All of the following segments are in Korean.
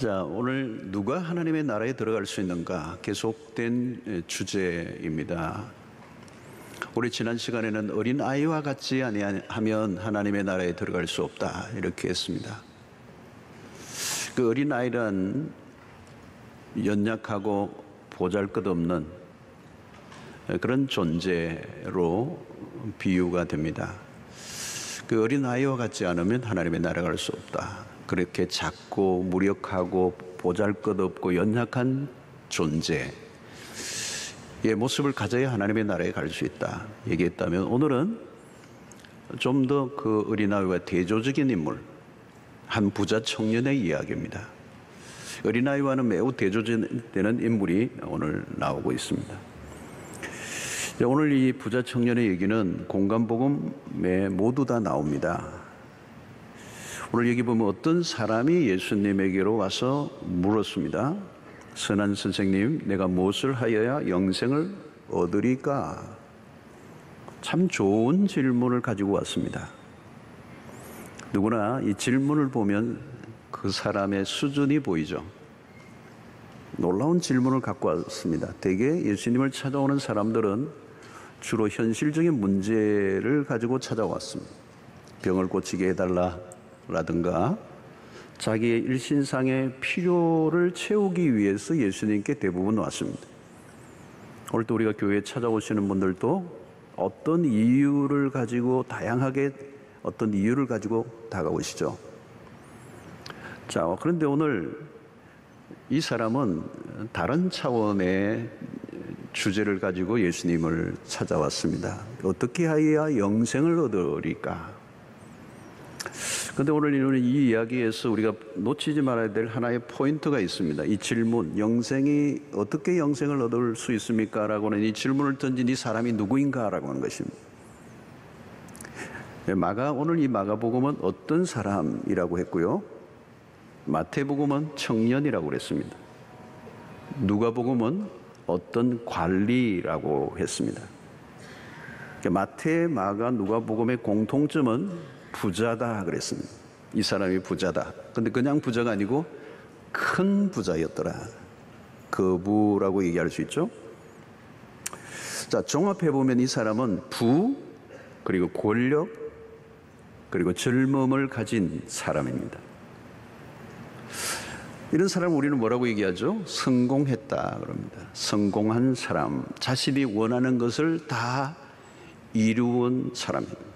자, 오늘 누가 하나님의 나라에 들어갈 수 있는가 계속된 주제입니다. 우리 지난 시간에는 어린 아이와 같지 아니하면 하나님의 나라에 들어갈 수 없다 이렇게 했습니다. 그 어린 아이란 연약하고 보잘것없는 그런 존재로 비유가 됩니다. 그 어린 아이와 같지 않으면 하나님의 나라에 갈 수 없다. 그렇게 작고 무력하고 보잘것없고 연약한 존재의 모습을 가져야 하나님의 나라에 갈 수 있다 얘기했다면, 오늘은 좀 더 그 어린아이와 대조적인 인물, 한 부자 청년의 이야기입니다. 어린아이와는 매우 대조되는 인물이 오늘 나오고 있습니다. 오늘 이 부자 청년의 얘기는 공간복음에 모두 다 나옵니다. 오늘 여기 보면 어떤 사람이 예수님에게로 와서 물었습니다. 선한 선생님, 내가 무엇을 하여야 영생을 얻으리까? 참 좋은 질문을 가지고 왔습니다. 누구나 이 질문을 보면 그 사람의 수준이 보이죠. 놀라운 질문을 갖고 왔습니다. 대개 예수님을 찾아오는 사람들은 주로 현실적인 문제를 가지고 찾아왔습니다. 병을 고치게 해달라 라든가 자기의 일신상의 필요를 채우기 위해서 예수님께 대부분 왔습니다. 오늘 또 우리가 교회에 찾아오시는 분들도 어떤 이유를 가지고, 다양하게 어떤 이유를 가지고 다가오시죠. 자, 그런데 오늘 이 사람은 다른 차원의 주제를 가지고 예수님을 찾아왔습니다. 어떻게 하여야 영생을 얻으리까? 그런데 오늘 이 이야기에서 우리가 놓치지 말아야 될 하나의 포인트가 있습니다. 이 질문, 어떻게 영생을 얻을 수 있습니까? 라고는 이 질문을 던진 이 사람이 누구인가? 라고 하는 것입니다. 오늘 이 마가복음은 어떤 사람이라고 했고요, 마태복음은 청년이라고 그랬습니다. 누가복음은 어떤 관리라고 했습니다. 마태, 마가, 누가복음의 공통점은 부자다 그랬습니다. 이 사람이 부자다. 근데 그냥 부자가 아니고 큰 부자였더라. 거부라고 얘기할 수 있죠. 자, 종합해보면 이 사람은 그리고 권력, 그리고 젊음을 가진 사람입니다. 이런 사람을 우리는 뭐라고 얘기하죠? 성공했다 그럽니다. 성공한 사람, 자신이 원하는 것을 다 이루은 사람입니다.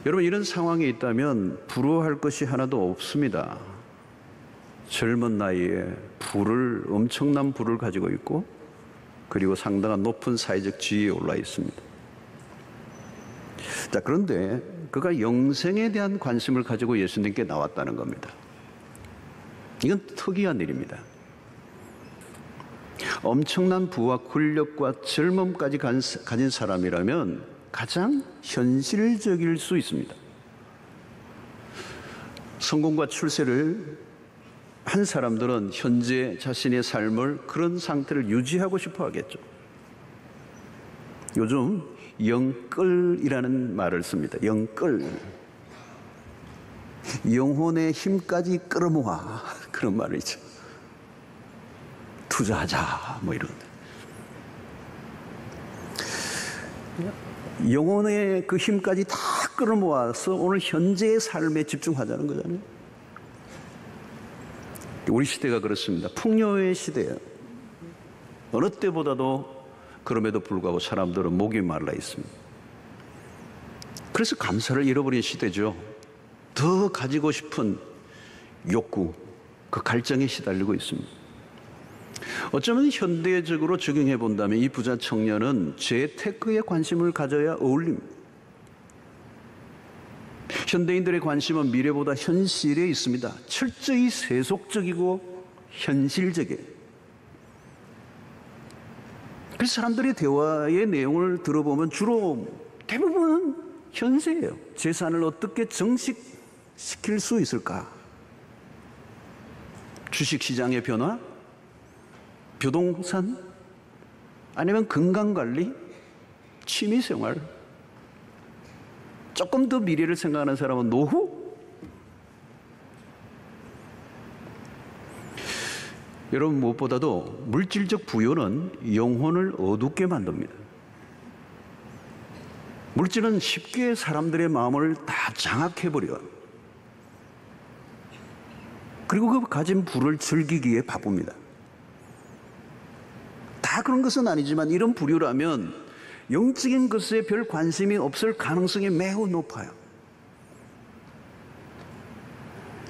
여러분, 이런 상황에 있다면 부러워할 것이 하나도 없습니다. 젊은 나이에 엄청난 부를 가지고 있고, 그리고 상당한 높은 사회적 지위에 올라 있습니다. 자, 그런데 그가 영생에 대한 관심을 가지고 예수님께 나왔다는 겁니다. 이건 특이한 일입니다. 엄청난 부와 권력과 젊음까지 가진 사람이라면 가장 현실적일 수 있습니다. 성공과 출세를 한 사람들은 현재 자신의 삶을 그런 상태를 유지하고 싶어 하겠죠. 요즘 영끌이라는 말을 씁니다. 영끌. 영혼의 힘까지 끌어모아. 그런 말을 있죠. 투자하자 뭐 이런. 영혼의 그 힘까지 다 끌어모아서 오늘 현재의 삶에 집중하자는 거잖아요. 우리 시대가 그렇습니다. 풍요의 시대예요. 어느 때보다도 그럼에도 불구하고 사람들은 목이 말라 있습니다. 그래서 감사를 잃어버린 시대죠. 더 가지고 싶은 욕구, 그 갈증에 시달리고 있습니다. 어쩌면 현대적으로 적용해 본다면 이 부자 청년은 재테크에 관심을 가져야 어울립니다. 현대인들의 관심은 미래보다 현실에 있습니다. 철저히 세속적이고 현실적이에요. 그래서 사람들의 대화의 내용을 들어보면 주로 대부분은 현세예요. 재산을 어떻게 정식시킬 수 있을까? 주식시장의 변화? 부동산? 아니면 건강관리? 취미생활? 조금 더 미래를 생각하는 사람은 노후? 여러분, 무엇보다도 물질적 부여는 영혼을 어둡게 만듭니다. 물질은 쉽게 사람들의 마음을 다 장악해버려요. 그리고 그 가진 부를 즐기기에 바쁩니다. 다 그런 것은 아니지만 이런 부류라면 영적인 것에 별 관심이 없을 가능성이 매우 높아요.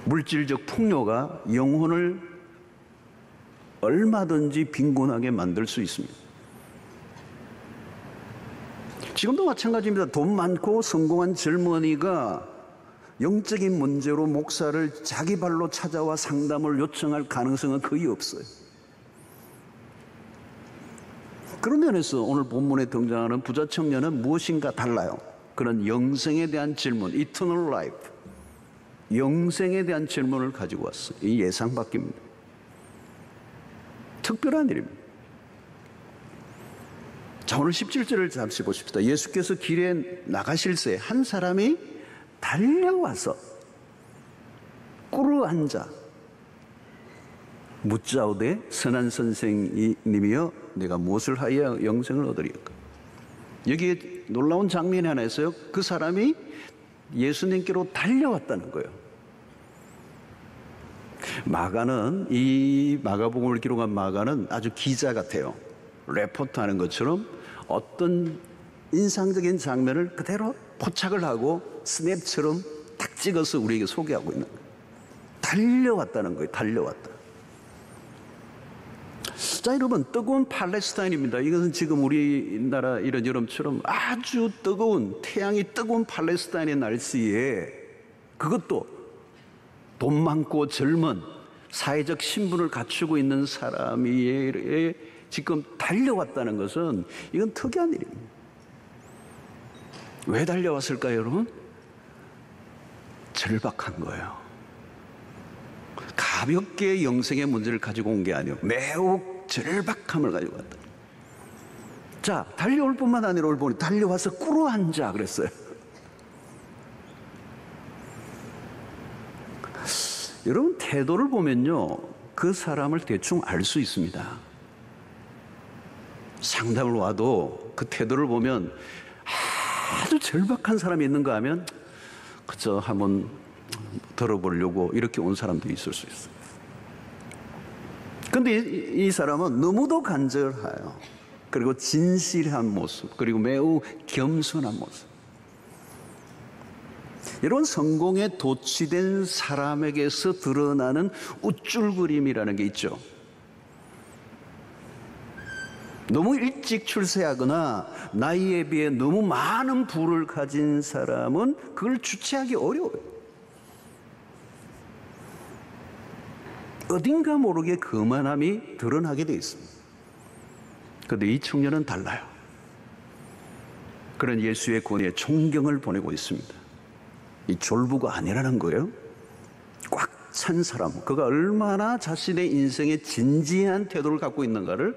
물질적 풍요가 영혼을 얼마든지 빈곤하게 만들 수 있습니다. 지금도 마찬가지입니다. 돈 많고 성공한 젊은이가 영적인 문제로 목사를 자기 발로 찾아와 상담을 요청할 가능성은 거의 없어요. 그런 면에서 오늘 본문에 등장하는 부자 청년은 무엇인가 달라요. 그런 영생에 대한 질문, eternal life, 영생에 대한 질문을 가지고 왔어요. 이 예상 밖입니다. 특별한 일입니다. 자, 오늘 17절을 잠시 보십시다. 예수께서 길에 나가실새 한 사람이 달려와서 꿇어 앉아 묻자오되 선한 선생님이여 내가 무엇을 하여야 영생을 얻으리까. 여기에 놀라운 장면이 하나 있어요. 그 사람이 예수님께로 달려왔다는 거예요. 마가는, 이 마가복음을 기록한 마가는 아주 기자 같아요. 레포트 하는 것처럼 어떤 인상적인 장면을 그대로 포착을 하고 스냅처럼 딱 찍어서 우리에게 소개하고 있는 거예요. 달려왔다는 거예요. 달려왔다. 자, 여러분, 뜨거운 팔레스타인입니다. 이것은 지금 우리나라 이런 여름처럼 아주 뜨거운, 태양이 뜨거운 팔레스타인의 날씨에, 그것도 돈 많고 젊은 사회적 신분을 갖추고 있는 사람이 지금 달려왔다는 것은 이건 특이한 일입니다. 왜 달려왔을까요, 여러분? 절박한 거예요. 가볍게 영생의 문제를 가지고 온 게 아니에요. 매우 절박함을 가지고 왔다. 자, 달려올 뿐만 아니라 오늘 보니 달려와서 꿇어 앉아 그랬어요. 여러분, 태도를 보면요, 그 사람을 대충 알 수 있습니다. 상담을 와도 그 태도를 보면 아주 절박한 사람이 있는가 하면 그저 한번 들어보려고 이렇게 온 사람도 있을 수 있어요. 그런데 이 사람은 너무도 간절해요. 그리고 진실한 모습, 그리고 매우 겸손한 모습. 이런 성공에 도취된 사람에게서 드러나는 우쭐그림이라는 게 있죠. 너무 일찍 출세하거나 나이에 비해 너무 많은 부를 가진 사람은 그걸 주체하기 어려워요. 어딘가 모르게 거만함이 드러나게 되어 있습니다. 그런데 이 청년은 달라요. 그런 예수의 권위에 존경을 보내고 있습니다. 이 졸부가 아니라는 거예요. 꽉 찬 사람, 그가 얼마나 자신의 인생에 진지한 태도를 갖고 있는가를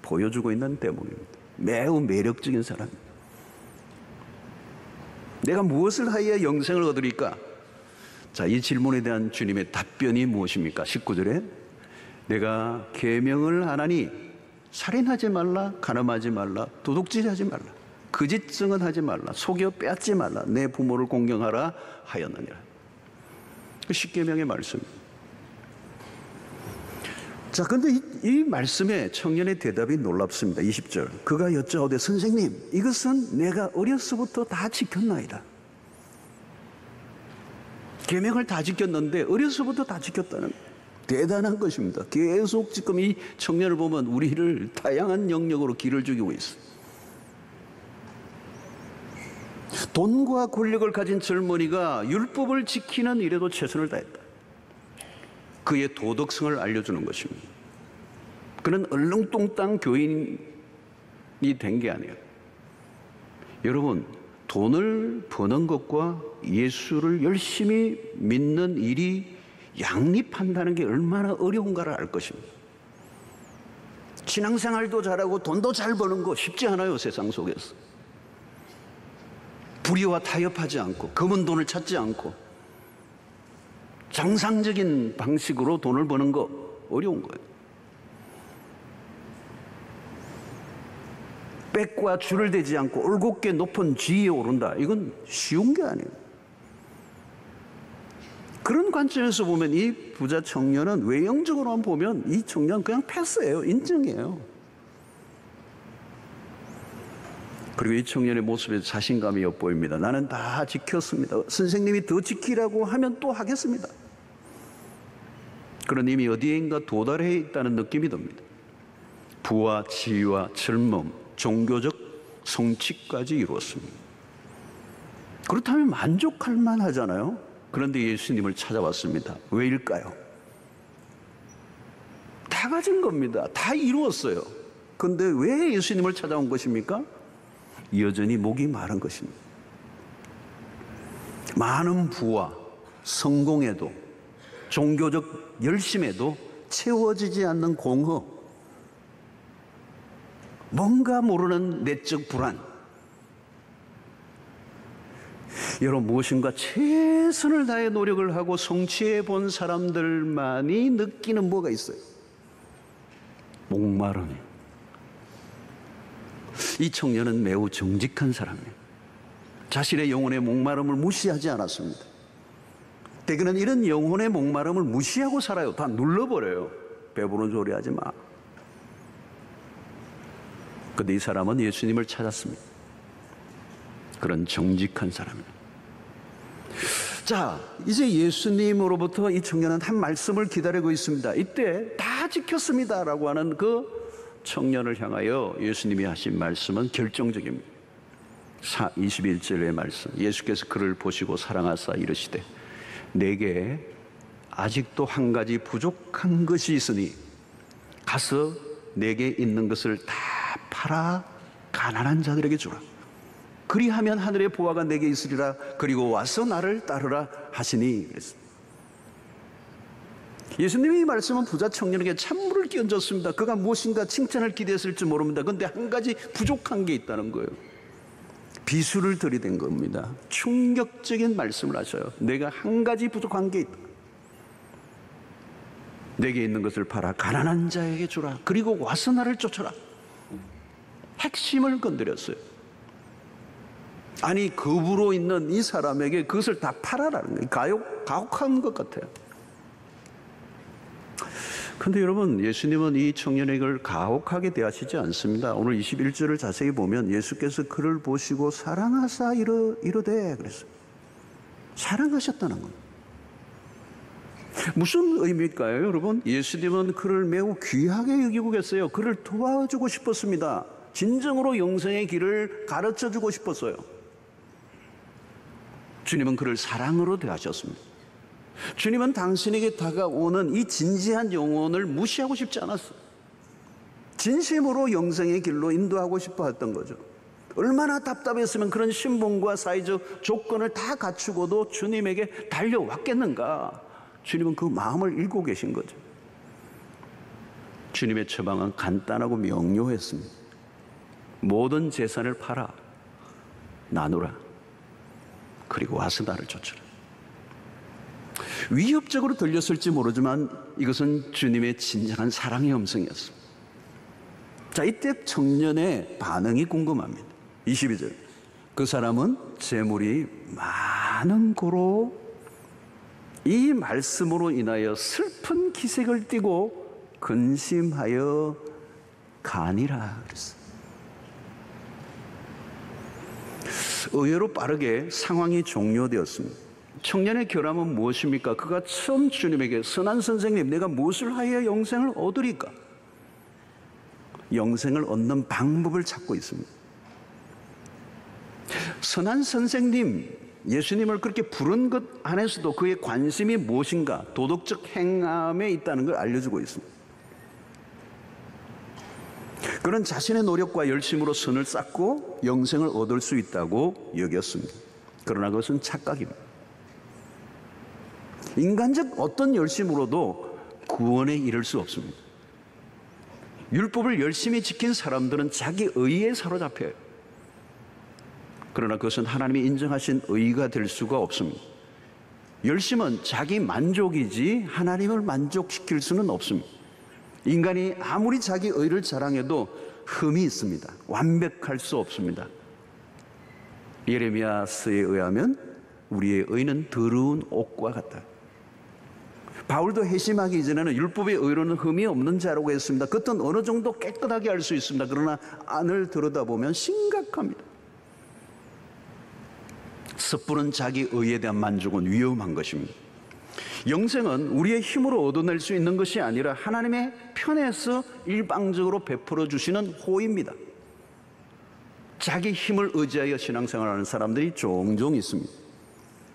보여주고 있는 대목입니다. 매우 매력적인 사람입니다. 내가 무엇을 하여야 영생을 얻으리까? 자, 이 질문에 대한 주님의 답변이 무엇입니까? 19절에 내가 계명을 하나니 살인하지 말라, 간음하지 말라, 도둑질하지 말라, 거짓 증언하지 말라, 속여 빼앗지 말라, 내 부모를 공경하라 하였느니라. 그 10계명의 말씀입니다. 자, 그런데 이 말씀에 청년의 대답이 놀랍습니다. 20절. 그가 여짜오되 선생님, 이것은 내가 어려서부터 다 지켰나이다. 계명을 다 지켰는데 어려서부터 다 지켰다는 대단한 것입니다. 계속 지금 이 청년을 보면 우리를 다양한 영역으로 길을 죽이고 있어요. 돈과 권력을 가진 젊은이가 율법을 지키는 일에도 최선을 다했다. 그의 도덕성을 알려주는 것입니다. 그는 얼렁뚱땅 교인이 된 게 아니에요. 여러분, 돈을 버는 것과 예수를 열심히 믿는 일이 양립한다는 게 얼마나 어려운가를 알 것입니다. 신앙생활도 잘하고 돈도 잘 버는 거 쉽지 않아요, 세상 속에서. 불의와 타협하지 않고 검은 돈을 찾지 않고 정상적인 방식으로 돈을 버는 거 어려운 거예요. 백과 줄을 대지 않고 올곧게 높은 지위에 오른다. 이건 쉬운 게 아니에요. 그런 관점에서 보면 이 부자 청년은 외형적으로만 보면 이 청년 그냥 패스예요. 인정이에요. 그리고 이 청년의 모습에 자신감이 엿보입니다. 나는 다 지켰습니다. 선생님이 더 지키라고 하면 또 하겠습니다. 그런 이미 어디엔가 도달해 있다는 느낌이 듭니다. 부와 지위와 젊음, 종교적 성취까지 이루었습니다. 그렇다면 만족할 만하잖아요. 그런데 예수님을 찾아왔습니다. 왜일까요? 다 가진 겁니다. 다 이루었어요. 그런데 왜 예수님을 찾아온 것입니까? 여전히 목이 마른 것입니다. 많은 부와 성공에도 종교적 열심에도 채워지지 않는 공허, 뭔가 모르는 내적 불안. 여러분, 무엇인가 최선을 다해 노력을 하고 성취해 본 사람들만이 느끼는 뭐가 있어요? 목마름이에요. 이 청년은 매우 정직한 사람이에요. 자신의 영혼의 목마름을 무시하지 않았습니다. 대개는 이런 영혼의 목마름을 무시하고 살아요. 다 눌러버려요. 배부른 소리 하지 마. 그런데 이 사람은 예수님을 찾았습니다. 그런 정직한 사람입니다. 자, 이제 예수님으로부터 이 청년은 한 말씀을 기다리고 있습니다. 이때 다 지켰습니다 라고 하는 그 청년을 향하여 예수님이 하신 말씀은 결정적입니다. 21절의 말씀, 예수께서 그를 보시고 사랑하사 이르시되 내게 아직도 한 가지 부족한 것이 있으니 가서 내게 있는 것을 다 팔아 가난한 자들에게 주라. 그리하면 하늘의 보화가 내게 있으리라. 그리고 와서 나를 따르라 하시니 그랬습니다. 예수님의 이 말씀은 부자 청년에게 찬물을 끼얹었습니다. 그가 무엇인가 칭찬을 기대했을지 모릅니다. 그런데 한 가지 부족한 게 있다는 거예요. 비수를 들이댄 겁니다. 충격적인 말씀을 하셔요. 내가 한 가지 부족한 게 있다. 내게 있는 것을 팔아 가난한 자에게 주라. 그리고 와서 나를 쫓아라. 핵심을 건드렸어요. 아니, 겁으로 있는 이 사람에게 그것을 다 팔아라는 거예요. 가혹한 것 같아요. 그런데 여러분, 예수님은 이 청년에게 그걸 가혹하게 대하시지 않습니다. 오늘 21절을 자세히 보면 예수께서 그를 보시고 사랑하사 이르되 그랬어요. 사랑하셨다는 겁니다. 무슨 의미일까요, 여러분? 예수님은 그를 매우 귀하게 여기고 계세요. 그를 도와주고 싶었습니다. 진정으로 영생의 길을 가르쳐주고 싶었어요. 주님은 그를 사랑으로 대하셨습니다. 주님은 당신에게 다가오는 이 진지한 영혼을 무시하고 싶지 않았어요. 진심으로 영생의 길로 인도하고 싶어 했던 거죠. 얼마나 답답했으면 그런 신분과 사회적 조건을 다 갖추고도 주님에게 달려왔겠는가. 주님은 그 마음을 읽고 계신 거죠. 주님의 처방은 간단하고 명료했습니다. 모든 재산을 팔아 나누라. 그리고 와서 나를 쫓으라. 위협적으로 들렸을지 모르지만 이것은 주님의 진정한 사랑의 음성이었습니다. 자, 이때 청년의 반응이 궁금합니다. 22절. 그 사람은 재물이 많은 고로 이 말씀으로 인하여 슬픈 기색을 띠고 근심하여 가니라 그랬어요. 의외로 빠르게 상황이 종료되었습니다. 청년의 결함은 무엇입니까? 그가 처음 주님에게 선한 선생님, 내가 무엇을 하여야 영생을 얻으리까? 영생을 얻는 방법을 찾고 있습니다. 선한 선생님, 예수님을 그렇게 부른 것 안에서도 그의 관심이 무엇인가? 도덕적 행함에 있다는 걸 알려주고 있습니다. 그는 자신의 노력과 열심으로 선을 쌓고 영생을 얻을 수 있다고 여겼습니다. 그러나 그것은 착각입니다. 인간적 어떤 열심으로도 구원에 이를 수 없습니다. 율법을 열심히 지킨 사람들은 자기 의에 사로잡혀요. 그러나 그것은 하나님이 인정하신 의가 될 수가 없습니다. 열심은 자기 만족이지 하나님을 만족시킬 수는 없습니다. 인간이 아무리 자기 의를 자랑해도 흠이 있습니다. 완벽할 수 없습니다. 예레미야서에 의하면 우리의 의는 더러운 옷과 같다. 바울도 회심하기 이전에는 율법의 의로는 흠이 없는 자라고 했습니다. 겉은 어느 정도 깨끗하게 할 수 있습니다. 그러나 안을 들여다보면 심각합니다. 섣부른 자기 의에 대한 만족은 위험한 것입니다. 영생은 우리의 힘으로 얻어낼 수 있는 것이 아니라 하나님의 편에서 일방적으로 베풀어 주시는 호의입니다. 자기 힘을 의지하여 신앙생활하는 사람들이 종종 있습니다.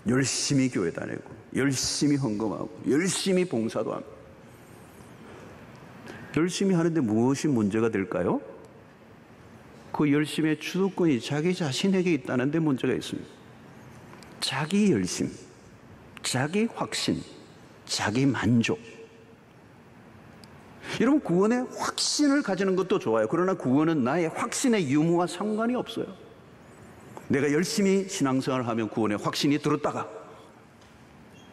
열심히 교회 다니고 열심히 헌금하고 열심히 봉사도 합니다. 열심히 하는데 무엇이 문제가 될까요? 그 열심의 주도권이 자기 자신에게 있다는 데 문제가 있습니다. 자기 열심, 자기 확신, 자기 만족. 여러분, 구원의 확신을 가지는 것도 좋아요. 그러나 구원은 나의 확신의 유무와 상관이 없어요. 내가 열심히 신앙생활을 하면 구원의 확신이 들었다가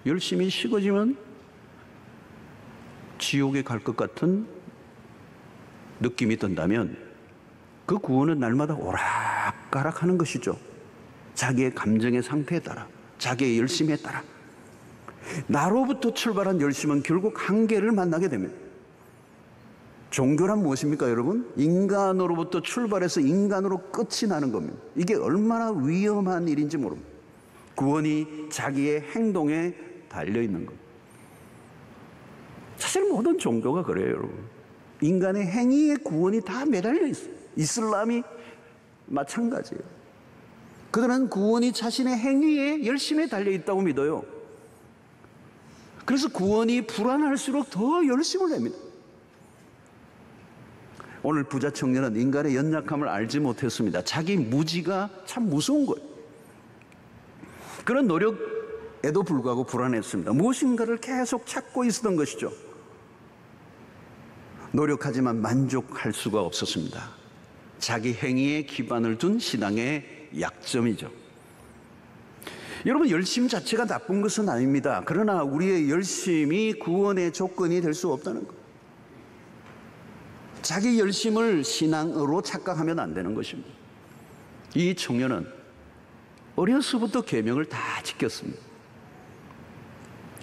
열심히 식어지면 지옥에 갈 것 같은 느낌이 든다면 그 구원은 날마다 오락가락하는 것이죠. 자기의 감정의 상태에 따라, 자기의 열심에 따라. 나로부터 출발한 열심은 결국 한계를 만나게 됩니다. 종교란 무엇입니까, 여러분? 인간으로부터 출발해서 인간으로 끝이 나는 겁니다. 이게 얼마나 위험한 일인지 모릅니다. 구원이 자기의 행동에 달려있는 것. 사실 모든 종교가 그래요, 여러분. 인간의 행위에 구원이 다 매달려 있어요. 이슬람이 마찬가지예요. 그들은 구원이 자신의 행위에 열심히 달려있다고 믿어요. 그래서 구원이 불안할수록 더 열심을 냅니다. 오늘 부자 청년은 인간의 연약함을 알지 못했습니다. 자기 무지가 참 무서운 거예요. 그런 노력에도 불구하고 불안했습니다. 무엇인가를 계속 찾고 있었던 것이죠. 노력하지만 만족할 수가 없었습니다. 자기 행위에 기반을 둔 신앙의 약점이죠. 여러분, 열심 자체가 나쁜 것은 아닙니다. 그러나 우리의 열심이 구원의 조건이 될 수 없다는 것. 자기 열심을 신앙으로 착각하면 안 되는 것입니다. 이 청년은 어려서부터 계명을 다 지켰습니다.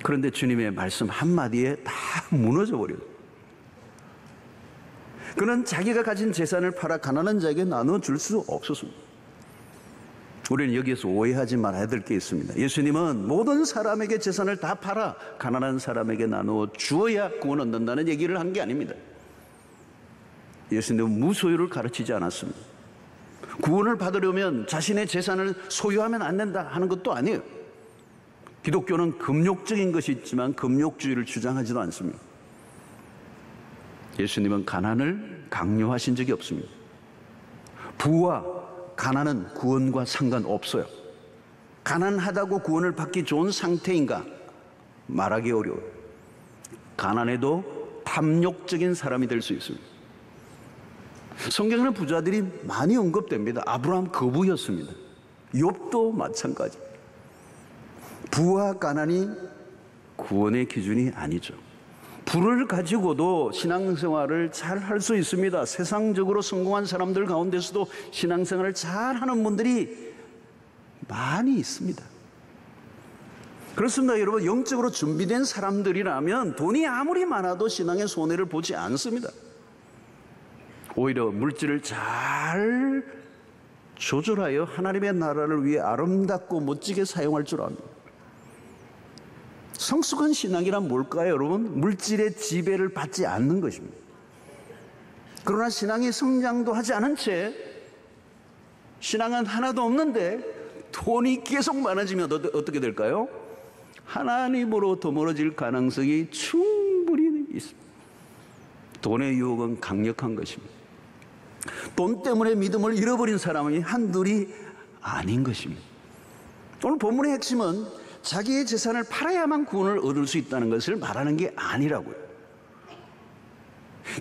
그런데 주님의 말씀 한마디에 다 무너져 버려요. 그는 자기가 가진 재산을 팔아 가난한 자에게 나눠줄 수 없었습니다. 우리는 여기에서 오해하지 말아야 될 게 있습니다. 예수님은 모든 사람에게 재산을 다 팔아 가난한 사람에게 나누어 주어야 구원 얻는다는 얘기를 한 게 아닙니다. 예수님은 무소유를 가르치지 않았습니다. 구원을 받으려면 자신의 재산을 소유하면 안 된다 하는 것도 아니에요. 기독교는 금욕적인 것이 있지만 금욕주의를 주장하지도 않습니다. 예수님은 가난을 강요하신 적이 없습니다. 부와 가난은 구원과 상관없어요. 가난하다고 구원을 받기 좋은 상태인가? 말하기 어려워요. 가난해도 탐욕적인 사람이 될 수 있습니다. 성경에는 부자들이 많이 언급됩니다. 아브라함 거부였습니다. 욥도 마찬가지. 부와 가난이 구원의 기준이 아니죠. 부를 가지고도 신앙생활을 잘 할 수 있습니다. 세상적으로 성공한 사람들 가운데서도 신앙생활을 잘 하는 분들이 많이 있습니다. 그렇습니다. 여러분, 영적으로 준비된 사람들이라면 돈이 아무리 많아도 신앙의 손해를 보지 않습니다. 오히려 물질을 잘 조절하여 하나님의 나라를 위해 아름답고 멋지게 사용할 줄 압니다. 성숙한 신앙이란 뭘까요, 여러분? 물질의 지배를 받지 않는 것입니다. 그러나 신앙이 성장도 하지 않은 채 신앙은 하나도 없는데 돈이 계속 많아지면 어떻게 될까요? 하나님으로 더 멀어질 가능성이 충분히 있습니다. 돈의 유혹은 강력한 것입니다. 돈 때문에 믿음을 잃어버린 사람이 한둘이 아닌 것입니다. 오늘 본문의 핵심은 자기의 재산을 팔아야만 구원을 얻을 수 있다는 것을 말하는 게 아니라고요.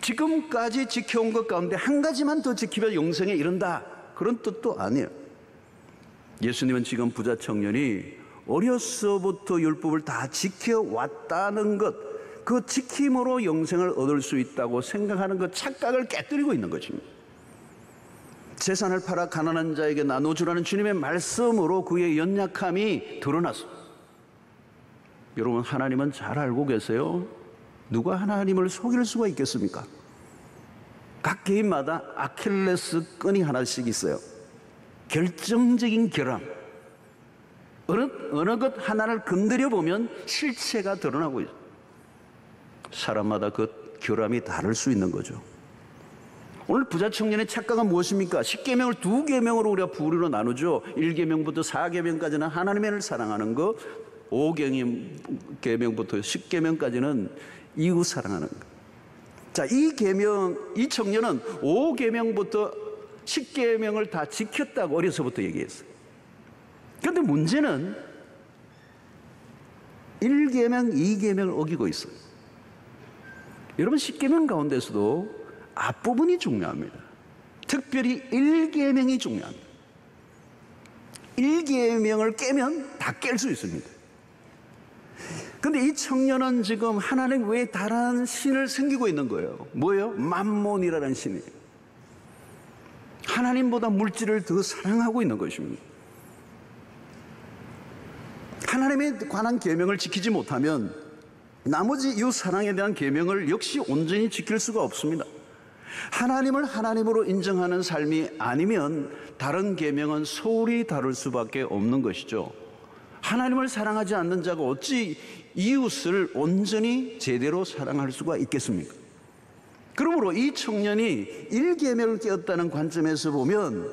지금까지 지켜온 것 가운데 한 가지만 더 지키면 영생에 이른다, 그런 뜻도 아니에요. 예수님은 지금 부자 청년이 어려서부터 율법을 다 지켜왔다는 것, 그 지킴으로 영생을 얻을 수 있다고 생각하는 그 착각을 깨뜨리고 있는 것입니다. 재산을 팔아 가난한 자에게 나눠주라는 주님의 말씀으로 그의 연약함이 드러났습니다. 여러분, 하나님은 잘 알고 계세요. 누가 하나님을 속일 수가 있겠습니까? 각 개인마다 아킬레스 끈이 하나씩 있어요. 결정적인 결함. 어느 것 하나를 건드려 보면 실체가 드러나고 있어요. 사람마다 그 결함이 다를 수 있는 거죠. 오늘 부자 청년의 착각은 무엇입니까? 10계명을 2계명으로 우리가 부류로 나누죠. 1계명부터 4계명까지는 하나님을 사랑하는 것, 5계명부터 10계명까지는 이웃 사랑하는 것. 자, 이 청년은 5계명부터 10계명을 다 지켰다고 어려서부터 얘기했어요. 그런데 문제는 1계명, 2계명을 어기고 있어요. 여러분, 10계명 가운데서도 앞부분이 중요합니다. 특별히 1계명이 중요합니다. 1계명을 깨면 다 깰 수 있습니다. 그런데 이 청년은 지금 하나님 외에 다른 신을 섬기고 있는 거예요. 뭐예요? 맘몬이라는 신이에요. 하나님보다 물질을 더 사랑하고 있는 것입니다. 하나님에 관한 계명을 지키지 못하면 나머지 이웃 사랑에 대한 계명을 역시 온전히 지킬 수가 없습니다. 하나님을 하나님으로 인정하는 삶이 아니면 다른 계명은 소홀히 다룰 수밖에 없는 것이죠. 하나님을 사랑하지 않는 자가 어찌 이웃을 온전히 제대로 사랑할 수가 있겠습니까? 그러므로 이 청년이 1계명을 깨었다는 관점에서 보면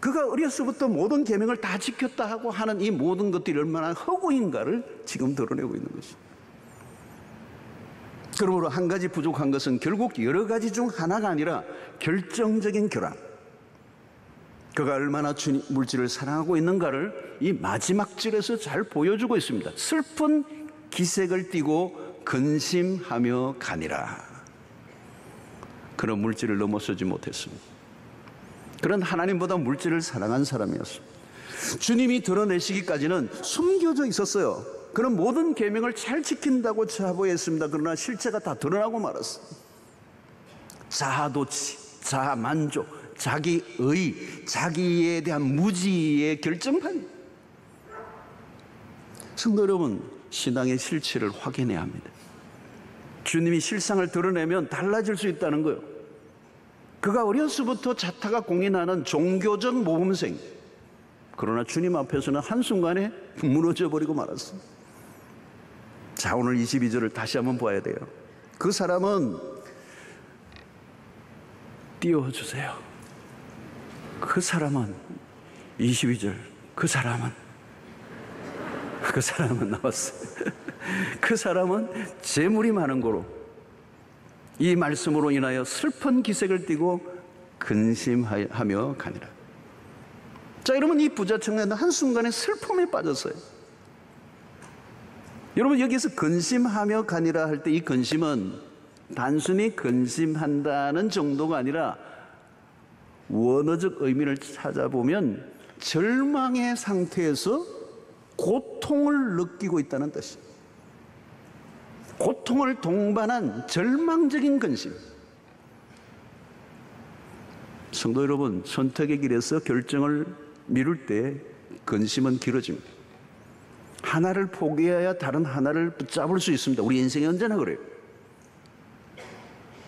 그가 어려서부터 모든 계명을 다 지켰다 하고 하는 이 모든 것들이 얼마나 허구인가를 지금 드러내고 있는 것입니다. 그러므로 한 가지 부족한 것은 결국 여러 가지 중 하나가 아니라 결정적인 결함. 그가 얼마나 주님 물질을 사랑하고 있는가를 이 마지막 절에서 잘 보여주고 있습니다. 슬픈 기색을 띠고 근심하며 가니라. 그런 물질을 넘어서지 못했습니다. 그런 하나님보다 물질을 사랑한 사람이었습니다. 주님이 드러내시기까지는 숨겨져 있었어요. 그런 모든 계명을 잘 지킨다고 자부했습니다. 그러나 실체가 다 드러나고 말았어요. 자아도취, 자아만족, 자기의, 자기에 대한 무지의 결정판. 성도 여러분, 신앙의 실체를 확인해야 합니다. 주님이 실상을 드러내면 달라질 수 있다는 거예요. 그가 어려서부터 자타가 공인하는 종교적 모범생. 그러나 주님 앞에서는 한순간에 무너져 버리고 말았습니다. 자, 오늘 22절을 다시 한번 봐야 돼요. 그 사람은 띄워주세요. 그 사람은 22절 그 사람은 나왔어요. 그 사람은 재물이 많은 고로 이 말씀으로 인하여 슬픈 기색을 띠고 근심하며 가니라. 자, 여러분, 이 부자 청년은 한순간에 슬픔에 빠졌어요. 여러분, 여기서 근심하며 가니라 할 때 이 근심은 단순히 근심한다는 정도가 아니라 원어적 의미를 찾아보면 절망의 상태에서 고통을 느끼고 있다는 뜻이에요. 고통을 동반한 절망적인 근심. 성도 여러분, 선택의 길에서 결정을 미룰 때 근심은 길어집니다. 하나를 포기해야 다른 하나를 붙잡을 수 있습니다. 우리 인생이 언제나 그래요.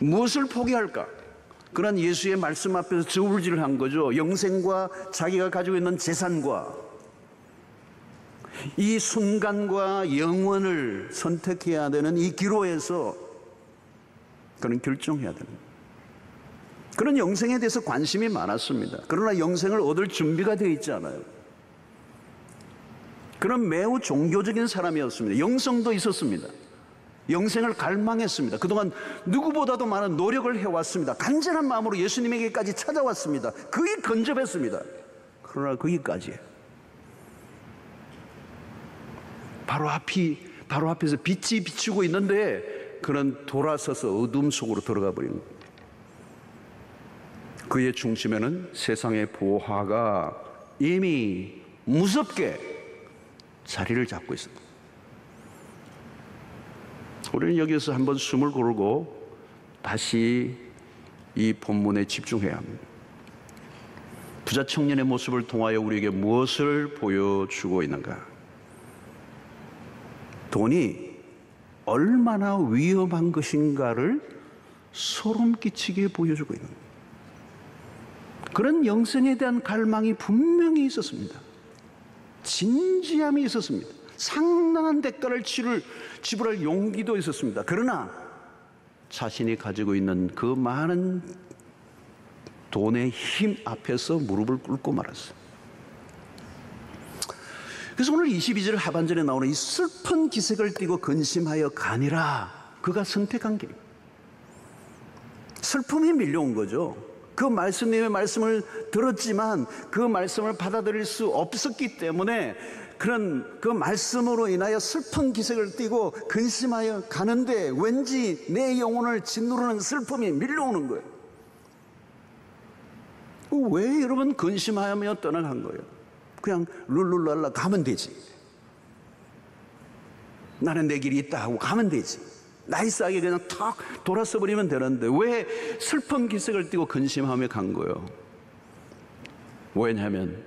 무엇을 포기할까? 그런 예수의 말씀 앞에서 저울질을 한 거죠. 영생과 자기가 가지고 있는 재산과 이 순간과 영원을 선택해야 되는 이 기로에서 그런 결정해야 되는 거예요. 그런 영생에 대해서 관심이 많았습니다. 그러나 영생을 얻을 준비가 되어 있지 않아요. 그런 매우 종교적인 사람이었습니다. 영성도 있었습니다. 영생을 갈망했습니다. 그동안 누구보다도 많은 노력을 해왔습니다. 간절한 마음으로 예수님에게까지 찾아왔습니다. 거의 근접했습니다. 그러나 거기까지예요. 바로 앞에서 빛이 비추고 있는데 그는 돌아서서 어둠 속으로 들어가 버린 거예요. 그의 중심에는 세상의 보화가 이미 무섭게 자리를 잡고 있습니다. 우리는 여기서 한번 숨을 고르고 다시 이 본문에 집중해야 합니다. 부자 청년의 모습을 통하여 우리에게 무엇을 보여주고 있는가? 돈이 얼마나 위험한 것인가를 소름 끼치게 보여주고 있는 거예요. 그런 영생에 대한 갈망이 분명히 있었습니다. 진지함이 있었습니다. 상당한 대가를 지불할 용기도 있었습니다. 그러나 자신이 가지고 있는 그 많은 돈의 힘 앞에서 무릎을 꿇고 말았어요. 그래서 오늘 22절 하반절에 나오는 이 슬픈 기색을 띠고 근심하여 가니라, 그가 선택한 길입니다. 슬픔이 밀려온 거죠. 그 말씀님의 말씀을 들었지만 그 말씀을 받아들일 수 없었기 때문에 그런 그 말씀으로 인하여 슬픈 기색을 띠고 근심하여 가는데 왠지 내 영혼을 짓누르는 슬픔이 밀려오는 거예요. 왜 여러분 근심하며 떠나간 거예요? 그냥 룰루랄라 가면 되지. 나는 내 길이 있다 하고 가면 되지. 나이스하게 그냥 탁 돌아서 버리면 되는데 왜 슬픈 기색을 띠고 근심하며 간 거예요? 왜냐하면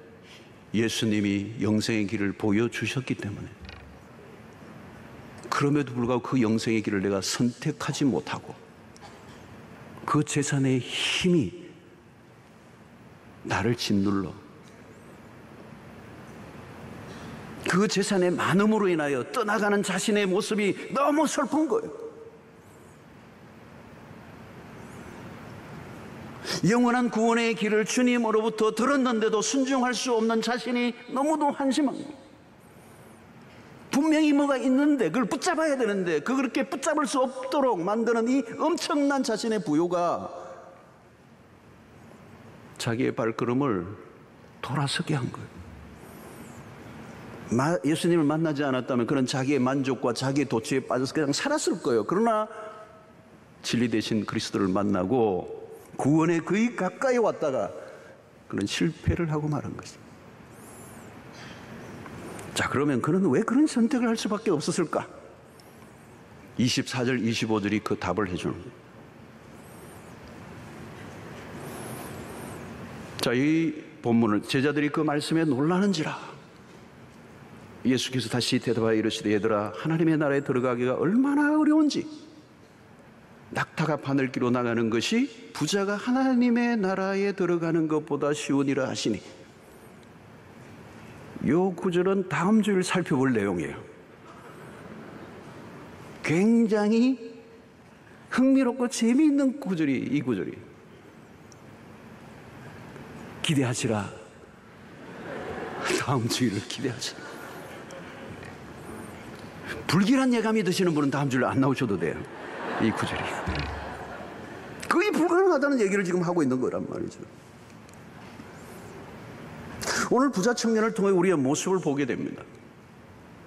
예수님이 영생의 길을 보여주셨기 때문에. 그럼에도 불구하고 그 영생의 길을 내가 선택하지 못하고 그 재산의 힘이 나를 짓눌러 그 재산의 많음으로 인하여 떠나가는 자신의 모습이 너무 슬픈 거예요. 영원한 구원의 길을 주님으로부터 들었는데도 순종할 수 없는 자신이 너무도 한심한 거예요. 분명히 뭐가 있는데 그걸 붙잡아야 되는데 그렇게 붙잡을 수 없도록 만드는 이 엄청난 자신의 부요가 자기의 발걸음을 돌아서게 한 거예요. 예수님을 만나지 않았다면 그런 자기의 만족과 자기의 도취에 빠져서 그냥 살았을 거예요. 그러나 진리 대신 그리스도를 만나고 구원에 거의 가까이 왔다가 그런 실패를 하고 말한 것입니다. 자, 그러면 그는 왜 그런 선택을 할 수밖에 없었을까? 24절 25절이 그 답을 해주는 거예요. 자, 이 본문을 제자들이 그 말씀에 놀라는지라 예수께서 다시 대답하여 이르시되 얘들아, 하나님의 나라에 들어가기가 얼마나 어려운지 낙타가 바늘기로 나가는 것이 부자가 하나님의 나라에 들어가는 것보다 쉬우니라 하시니. 이 구절은 다음 주일 살펴볼 내용이에요. 굉장히 흥미롭고 재미있는 구절이 이 구절이에요. 기대하시라. 다음 주일을 기대하시라. 불길한 예감이 드시는 분은 다음 주일 안 나오셔도 돼요. 이 구절이 거의 불가능하다는 얘기를 지금 하고 있는 거란 말이죠. 오늘 부자 청년을 통해 우리의 모습을 보게 됩니다.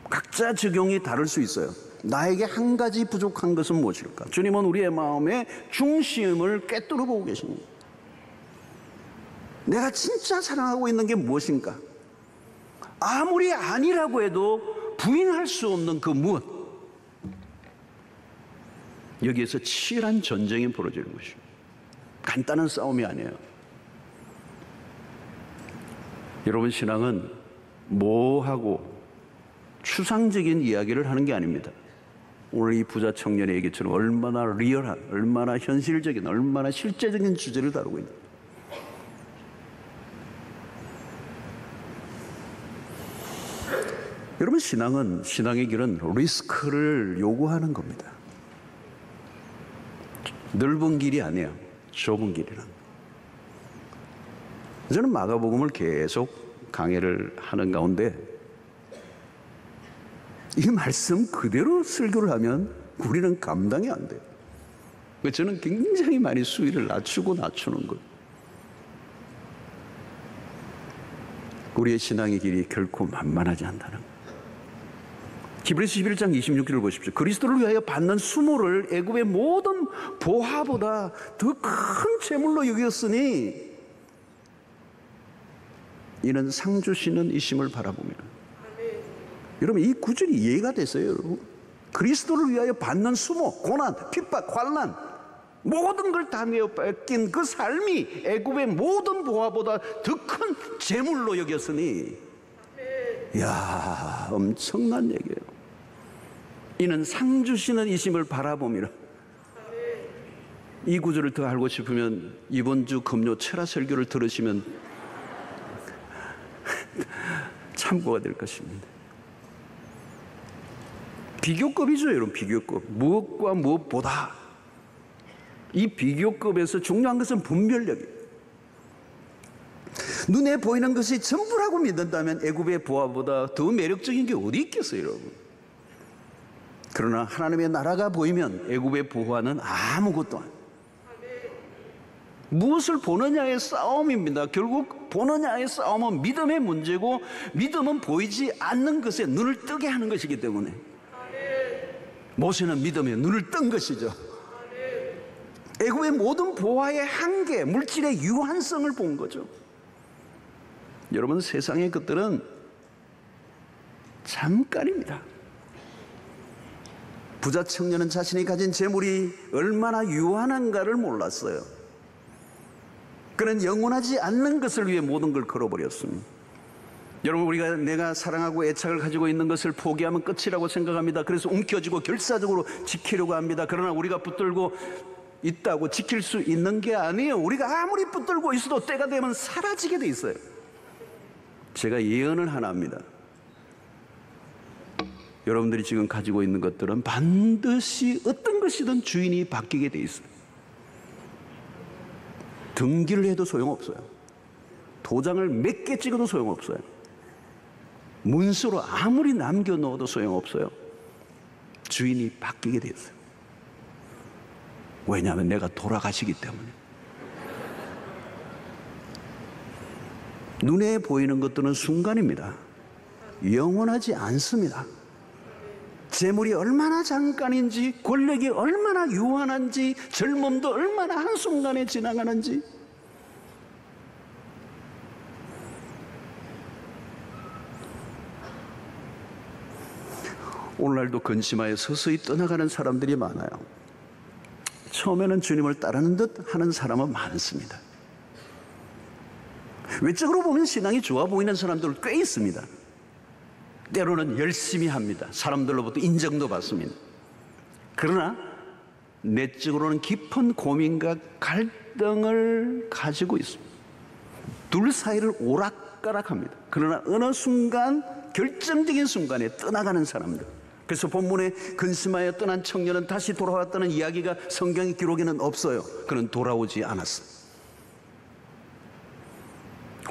각자 적용이 다를 수 있어요. 나에게 한 가지 부족한 것은 무엇일까? 주님은 우리의 마음의 중심을 꿰뚫어 보고 계십니다. 내가 진짜 사랑하고 있는 게 무엇인가? 아무리 아니라고 해도 부인할 수 없는 그 무엇. 여기에서 치열한 전쟁이 벌어지는 것이죠. 간단한 싸움이 아니에요. 여러분, 신앙은 모호하고 추상적인 이야기를 하는 게 아닙니다. 오늘 이 부자 청년의 얘기처럼 얼마나 리얼한, 얼마나 현실적인, 얼마나 실제적인 주제를 다루고 있는. 여러분, 신앙의 길은 리스크를 요구하는 겁니다. 넓은 길이 아니에요. 좁은 길이란. 저는 마가복음을 계속 강해를 하는 가운데 이 말씀 그대로 설교를 하면 우리는 감당이 안 돼요. 저는 굉장히 많이 수위를 낮추는 거예요. 우리의 신앙의 길이 결코 만만하지 않다는 거예요. 히브리서 11장 26절을 보십시오. 그리스도를 위하여 받는 수모를 애굽의 모든 보화보다 더 큰 재물로 여겼으니 이는 상 주시는 이심을 바라보며. 여러분, 이 구절이 이해가 됐어요, 여러분? 그리스도를 위하여 받는 수모, 고난, 핍박, 환난, 모든 걸 다 내어 뺏긴 그 삶이 애굽의 모든 보화보다 더 큰 재물로 여겼으니, 이야, 엄청난 얘기예요. 이는 상 주시는 이심을 바라봅니다. 이 구절을 더 알고 싶으면 이번 주 금요 철야 설교를 들으시면 참고가 될 것입니다. 비교급이죠, 여러분. 비교급. 무엇과 무엇보다 이 비교급에서 중요한 것은 분별력이에요. 눈에 보이는 것이 전부라고 믿는다면 애굽의 보화보다 더 매력적인 게 어디 있겠어요, 여러분. 그러나 하나님의 나라가 보이면 애굽의 보화는 아무것도 아니에요. 무엇을 보느냐의 싸움입니다. 결국 보느냐의 싸움은 믿음의 문제고, 믿음은 보이지 않는 것에 눈을 뜨게 하는 것이기 때문에 모세는 믿음에 눈을 뜬 것이죠. 애굽의 모든 보화의 한계, 물질의 유한성을 본 거죠. 여러분, 세상의 것들은 잠깐입니다. 부자 청년은 자신이 가진 재물이 얼마나 유한한가를 몰랐어요. 그는 영원하지 않는 것을 위해 모든 걸 걸어버렸습니다. 여러분, 내가 사랑하고 애착을 가지고 있는 것을 포기하면 끝이라고 생각합니다. 그래서 움켜쥐고 결사적으로 지키려고 합니다. 그러나 우리가 붙들고 있다고 지킬 수 있는 게 아니에요. 우리가 아무리 붙들고 있어도 때가 되면 사라지게 돼 있어요. 제가 예언을 하나 합니다. 여러분들이 지금 가지고 있는 것들은 반드시 어떤 것이든 주인이 바뀌게 돼 있어요. 등기를 해도 소용없어요. 도장을 몇 개 찍어도 소용없어요. 문서로 아무리 남겨놓아도 소용없어요. 주인이 바뀌게 돼 있어요. 왜냐하면 내가 돌아가시기 때문에. 눈에 보이는 것들은 순간입니다. 영원하지 않습니다. 재물이 얼마나 잠깐인지, 권력이 얼마나 유한한지, 젊음도 얼마나 한순간에 지나가는지. 오늘날도 근심하여 서서히 떠나가는 사람들이 많아요. 처음에는 주님을 따르는 듯 하는 사람은 많습니다. 외적으로 보면 신앙이 좋아 보이는 사람들 꽤 있습니다. 때로는 열심히 합니다. 사람들로부터 인정도 받습니다. 그러나 내적으로는 깊은 고민과 갈등을 가지고 있습니다. 둘 사이를 오락가락합니다. 그러나 어느 순간, 결정적인 순간에 떠나가는 사람들. 그래서 본문에 근심하여 떠난 청년은 다시 돌아왔다는 이야기가 성경 기록에는 없어요. 그는 돌아오지 않았어요.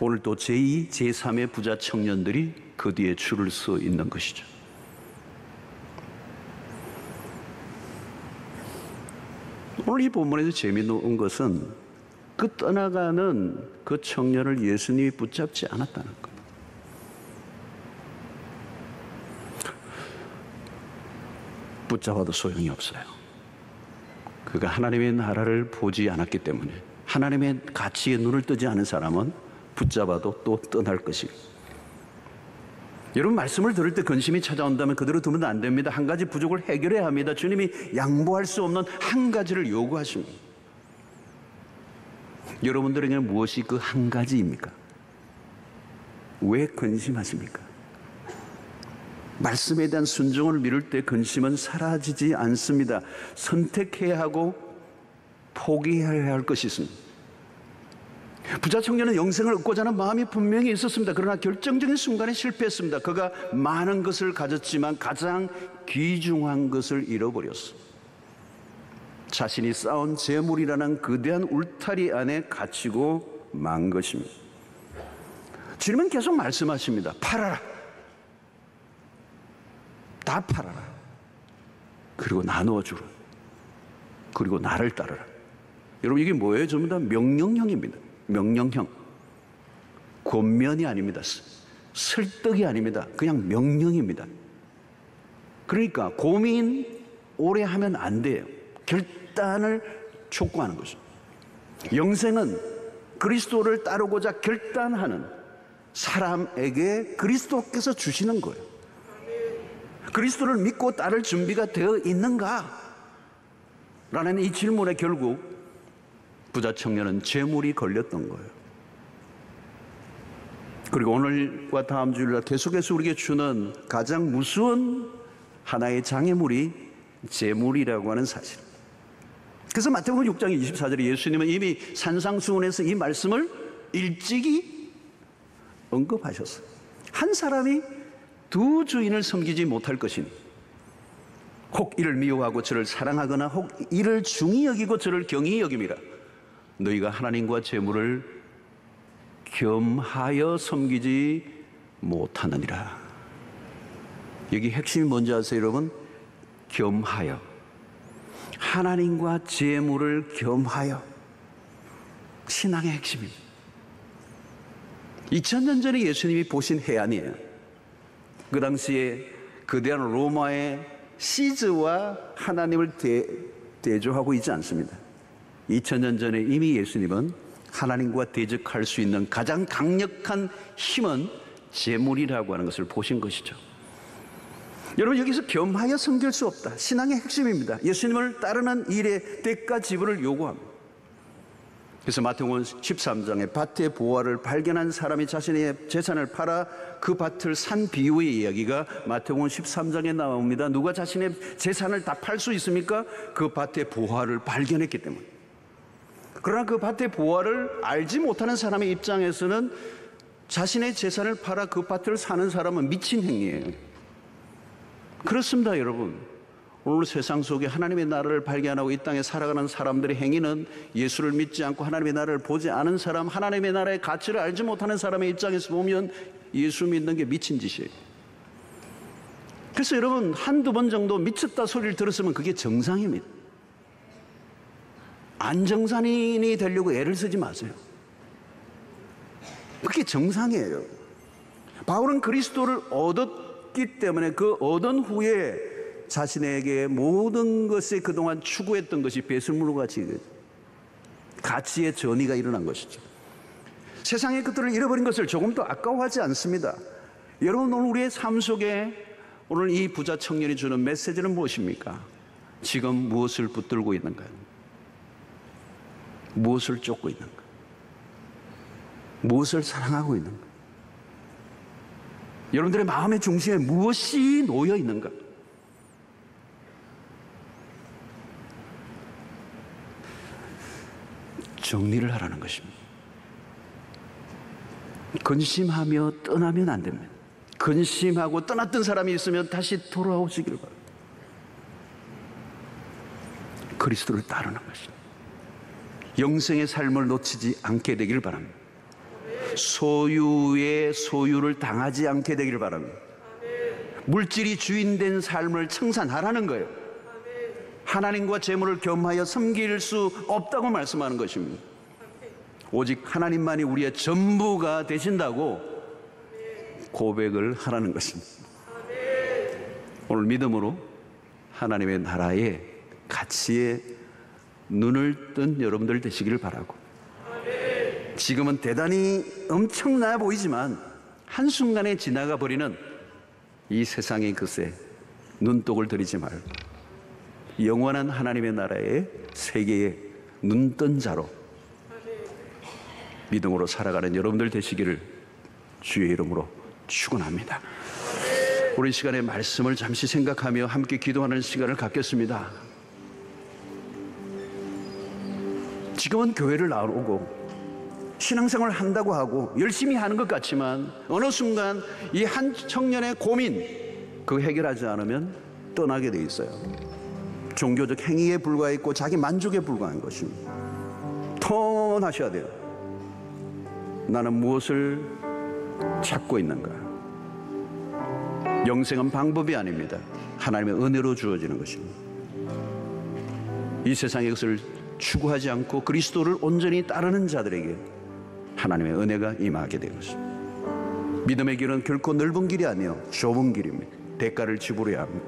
오늘 또 제2, 제3의 부자 청년들이 그 뒤에 줄을 서 있는 것이죠. 오늘 이 본문에서 재미있는 것은 그 떠나가는 그 청년을 예수님이 붙잡지 않았다는 것. 붙잡아도 소용이 없어요. 그가 하나님의 나라를 보지 않았기 때문에, 하나님의 가치에 눈을 뜨지 않은 사람은 붙잡아도 또 떠날 것입니다. 여러분, 말씀을 들을 때 근심이 찾아온다면 그대로 두면 안 됩니다. 한 가지 부족을 해결해야 합니다. 주님이 양보할 수 없는 한 가지를 요구하십니다. 여러분들에게는 무엇이 그 한 가지입니까? 왜 근심하십니까? 말씀에 대한 순종을 미룰 때 근심은 사라지지 않습니다. 선택해야 하고 포기해야 할 것이 있습니다. 부자 청년은 영생을 얻고자 하는 마음이 분명히 있었습니다. 그러나 결정적인 순간에 실패했습니다. 그가 많은 것을 가졌지만 가장 귀중한 것을 잃어버렸습니다. 자신이 쌓은 재물이라는 거대한 울타리 안에 갇히고 만 것입니다. 주님은 계속 말씀하십니다. 팔아라. 다 팔아라. 그리고 나누어 주라. 그리고 나를 따르라. 여러분, 이게 뭐예요? 전부 다 명령형입니다. 명령형. 권면이 아닙니다. 설득이 아닙니다. 그냥 명령입니다. 그러니까 고민 오래 하면 안 돼요. 결단을 촉구하는 것입니다. 영생은 그리스도를 따르고자 결단하는 사람에게 그리스도께서 주시는 거예요. 그리스도를 믿고 따를 준비가 되어 있는가? 라는 이 질문에 결국 부자 청년은 재물이 걸렸던 거예요. 그리고 오늘과 다음 주일날 계속해서 우리에게 주는 가장 무서운 하나의 장애물이 재물이라고 하는 사실. 그래서 마태복음 6장 24절에 예수님은 이미 산상수훈에서 이 말씀을 일찍이 언급하셨어요. 한 사람이 두 주인을 섬기지 못할 것이니 혹 이를 미워하고 저를 사랑하거나 혹 이를 중히 여기고 저를 경히 여김이라. 너희가 하나님과 재물을 겸하여 섬기지 못하느니라. 여기 핵심이 뭔지 아세요, 여러분? 겸하여. 하나님과 재물을 겸하여. 신앙의 핵심입니다. 2000년 전에 예수님이 보신 해안이에요. 그 당시에 거대한 로마의 시즈와 하나님을 대조하고 있지 않습니다. 2000년 전에 이미 예수님은 하나님과 대적할 수 있는 가장 강력한 힘은 재물이라고 하는 것을 보신 것이죠. 여러분, 여기서 겸하여 섬길 수 없다. 신앙의 핵심입니다. 예수님을 따르는 일의 대가 지불을 요구합니다. 그래서 마태복음 13장에 밭의 보화를 발견한 사람이 자신의 재산을 팔아 그 밭을 산 비유의 이야기가 마태복음 13장에 나옵니다. 누가 자신의 재산을 다 팔 수 있습니까? 그 밭의 보화를 발견했기 때문에. 그러나 그 밭의 보화를 알지 못하는 사람의 입장에서는 자신의 재산을 팔아 그 밭을 사는 사람은 미친 행위예요. 그렇습니다, 여러분. 오늘 세상 속에 하나님의 나라를 발견하고 이 땅에 살아가는 사람들의 행위는 예수를 믿지 않고 하나님의 나라를 보지 않은 사람, 하나님의 나라의 가치를 알지 못하는 사람의 입장에서 보면 예수 믿는 게 미친 짓이에요. 그래서 여러분, 한두 번 정도 미쳤다 소리를 들었으면 그게 정상입니다. 안정산인이 되려고 애를 쓰지 마세요. 그게 정상이에요. 바울은 그리스도를 얻었기 때문에 그 얻은 후에 자신에게 모든 것에 그동안 추구했던 것이 배설물과 같이 가치의 전이가 일어난 것이죠. 세상의 것들을 잃어버린 것을 조금도 아까워하지 않습니다. 여러분, 오늘 우리의 삶 속에 오늘 이 부자 청년이 주는 메시지는 무엇입니까? 지금 무엇을 붙들고 있는가요? 무엇을 쫓고 있는가? 무엇을 사랑하고 있는가? 여러분들의 마음의 중심에 무엇이 놓여 있는가? 정리를 하라는 것입니다. 근심하며 떠나면 안 됩니다. 근심하고 떠났던 사람이 있으면 다시 돌아오시길 바랍니다. 그리스도를 따르는 것입니다. 영생의 삶을 놓치지 않게 되기를 바랍니다. 소유의 소유를 당하지 않게 되기를 바랍니다. 물질이 주인된 삶을 청산하라는 거예요. 하나님과 재물을 겸하여 섬길 수 없다고 말씀하는 것입니다. 오직 하나님만이 우리의 전부가 되신다고 고백을 하라는 것입니다. 오늘 믿음으로 하나님의 나라의 가치에 눈을 뜬 여러분들 되시기를 바라고, 지금은 대단히 엄청나 보이지만 한순간에 지나가 버리는 이 세상의 것에 눈독을 들이지 말고 영원한 하나님의 나라의 세계에 눈뜬 자로 믿음으로 살아가는 여러분들 되시기를 주의 이름으로 축원합니다. 우리 시간의 말씀을 잠시 생각하며 함께 기도하는 시간을 갖겠습니다. 지금은 교회를 나오고 신앙생활을 한다고 하고 열심히 하는 것 같지만 어느 순간 이 한 청년의 고민, 그거 해결하지 않으면 떠나게 돼 있어요. 종교적 행위에 불과했고 자기 만족에 불과한 것입니다. 턴하셔야 돼요. 나는 무엇을 찾고 있는가? 영생은 방법이 아닙니다. 하나님의 은혜로 주어지는 것입니다. 이 세상의 것을 추구하지 않고 그리스도를 온전히 따르는 자들에게 하나님의 은혜가 임하게 되는 것입니다. 믿음의 길은 결코 넓은 길이 아니요 좁은 길입니다. 대가를 지불해야 합니다.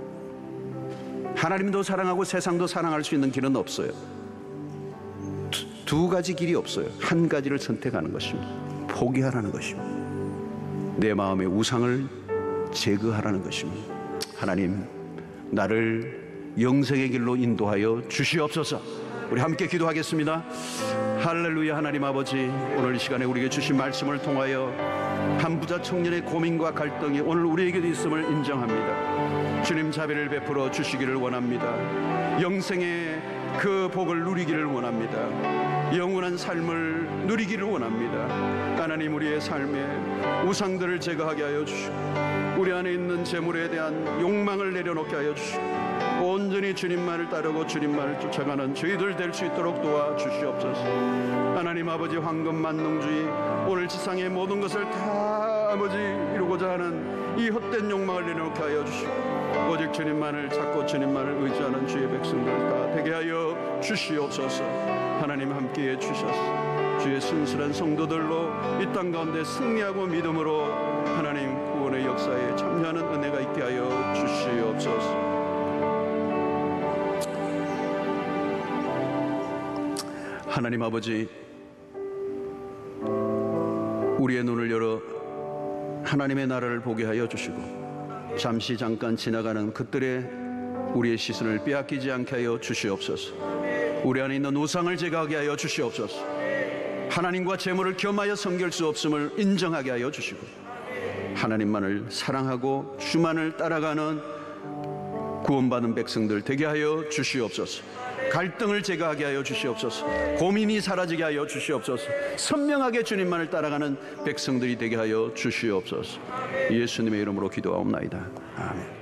하나님도 사랑하고 세상도 사랑할 수 있는 길은 없어요. 두 가지 길이 없어요. 한 가지를 선택하는 것입니다. 포기하라는 것입니다. 내 마음의 우상을 제거하라는 것입니다. 하나님, 나를 영생의 길로 인도하여 주시옵소서. 우리 함께 기도하겠습니다. 할렐루야. 하나님 아버지, 오늘 이 시간에 우리에게 주신 말씀을 통하여 한 부자 청년의 고민과 갈등이 오늘 우리에게도 있음을 인정합니다. 주님 자비를 베풀어 주시기를 원합니다. 영생의 그 복을 누리기를 원합니다. 영원한 삶을 누리기를 원합니다. 하나님, 우리의 삶에 우상들을 제거하게 하여 주시고 우리 안에 있는 재물에 대한 욕망을 내려놓게 하여 주시고 온전히 주님만을 따르고 주님만을 쫓아가는 저희들 될 수 있도록 도와주시옵소서. 하나님 아버지, 황금만능주의, 오늘 지상의 모든 것을 다 아버지 이루고자 하는 이 헛된 욕망을 내려놓게 하여 주시고 오직 주님만을 찾고 주님만을 의지하는 주의 백성들 다 되게 하여 주시옵소서. 하나님 함께해 주셔서 주의 순수한 성도들로 이 땅 가운데 승리하고 믿음으로 하나님 구원의 역사에 참여하는 은혜가 있게 하여 주시옵소서. 하나님 아버지, 우리의 눈을 열어 하나님의 나라를 보게 하여 주시고 잠시 잠깐 지나가는 그들의 우리의 시선을 빼앗기지 않게 하여 주시옵소서. 우리 안에 있는 우상을 제거하게 하여 주시옵소서. 하나님과 재물을 겸하여 섬길 수 없음을 인정하게 하여 주시고 하나님만을 사랑하고 주만을 따라가는 구원받은 백성들 되게 하여 주시옵소서. 갈등을 제거하게 하여 주시옵소서. 고민이 사라지게 하여 주시옵소서. 선명하게 주님만을 따라가는 백성들이 되게 하여 주시옵소서. 예수님의 이름으로 기도하옵나이다. 아멘.